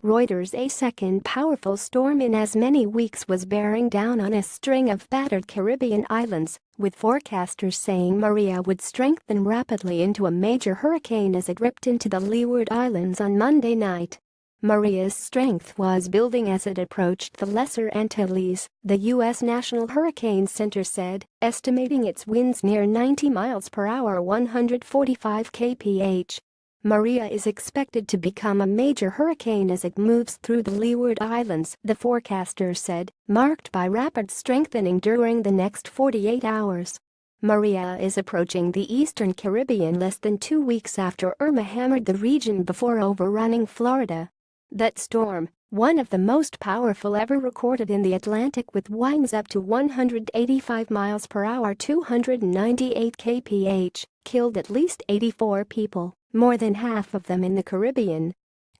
Reuters A second powerful storm in as many weeks was bearing down on a string of battered Caribbean islands, with forecasters saying Maria would strengthen rapidly into a major hurricane as it ripped into the Leeward Islands on Monday night. Maria's strength was building as it approached the Lesser Antilles, the U.S. National Hurricane Center said, estimating its winds near 90 miles per hour 145 kph. Maria is expected to become a major hurricane as it moves through the Leeward Islands, the forecaster said, marked by rapid strengthening during the next 48 hours. Maria is approaching the eastern Caribbean less than 2 weeks after Irma hammered the region before overrunning Florida. That storm, one of the most powerful ever recorded in the Atlantic with winds up to 185 miles per hour 298 kph, killed at least 84 people, more than half of them in the Caribbean.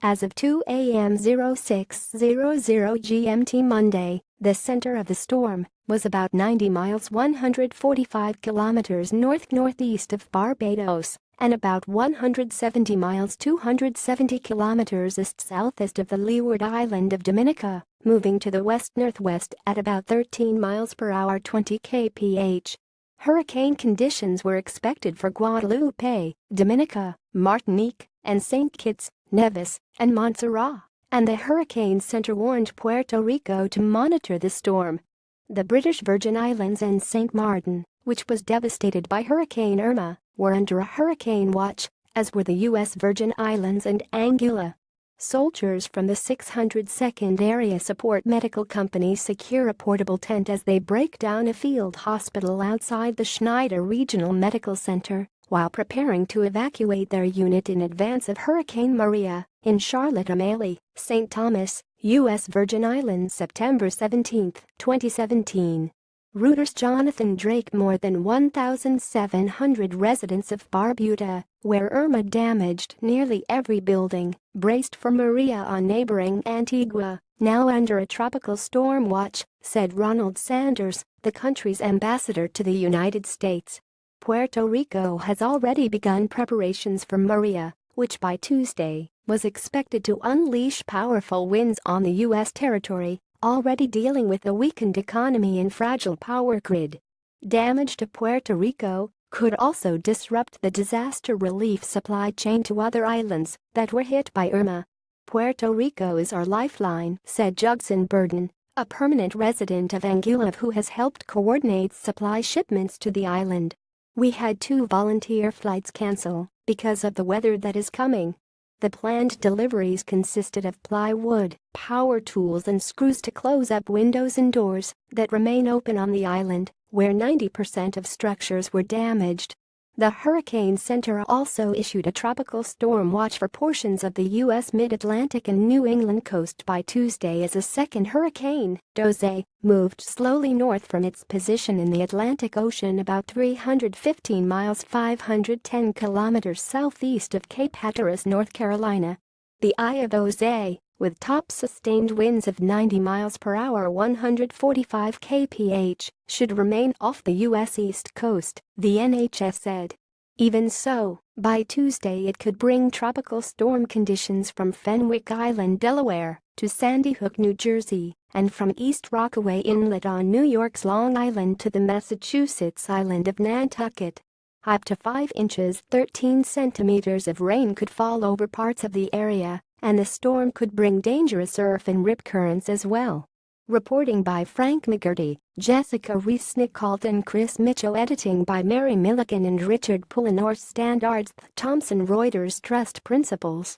As of 2 a.m. 0600 GMT Monday, the center of the storm was about 90 miles 145 kilometers north-northeast of Barbados and about 170 miles 270 kilometers east-southeast of the Leeward Island of Dominica, moving to the west-northwest at about 13 miles per hour 20 kph. Hurricane conditions were expected for Guadeloupe, Dominica, Martinique, and St. Kitts, Nevis, and Montserrat, and the Hurricane Center warned Puerto Rico to monitor the storm. The British Virgin Islands and St. Martin, which was devastated by Hurricane Irma, were under a hurricane watch, as were the U.S. Virgin Islands and Anguilla. Soldiers from the 602nd Area Support Medical Company secure a portable tent as they break down a field hospital outside the Schneider Regional Medical Center while preparing to evacuate their unit in advance of Hurricane Maria in Charlotte Amalie, St. Thomas, U.S. Virgin Islands September 17, 2017. Reuters Jonathan Drake. More than 1,700 residents of Barbuda, where Irma damaged nearly every building, braced for Maria on neighboring Antigua, now under a tropical storm watch, said Ronald Sanders, the country's ambassador to the United States. Puerto Rico has already begun preparations for Maria, which by Tuesday was expected to unleash powerful winds on the U.S. territory, already dealing with a weakened economy and fragile power grid. Damage to Puerto Rico could also disrupt the disaster relief supply chain to other islands that were hit by Irma. Puerto Rico is our lifeline, said Judson Burden, a permanent resident of Anguilla who has helped coordinate supply shipments to the island. We had 2 volunteer flights cancel because of the weather that is coming. The planned deliveries consisted of plywood, power tools and screws to close up windows and doors that remain open on the island, where 90% of structures were damaged. The Hurricane Center also issued a tropical storm watch for portions of the U.S. mid-Atlantic and New England coast by Tuesday as a second hurricane, Jose, moved slowly north from its position in the Atlantic Ocean about 315 miles 510 kilometers southeast of Cape Hatteras, North Carolina. The eye of Jose, with top sustained winds of 90 miles per hour 145 kph, should remain off the U.S. East Coast, the NHS said. Even so, by Tuesday it could bring tropical storm conditions from Fenwick Island, Delaware, to Sandy Hook, New Jersey, and from East Rockaway Inlet on New York's Long Island to the Massachusetts island of Nantucket. Up to 5 inches 13 centimeters of rain could fall over parts of the area, and the storm could bring dangerous surf and rip currents as well. Reporting by Frank McGurty, Jessica Rees-Nicholt and Chris Mitchell. Editing by Mary Milligan and Richard Pullinor. Standards Thomson Reuters Trust Principles.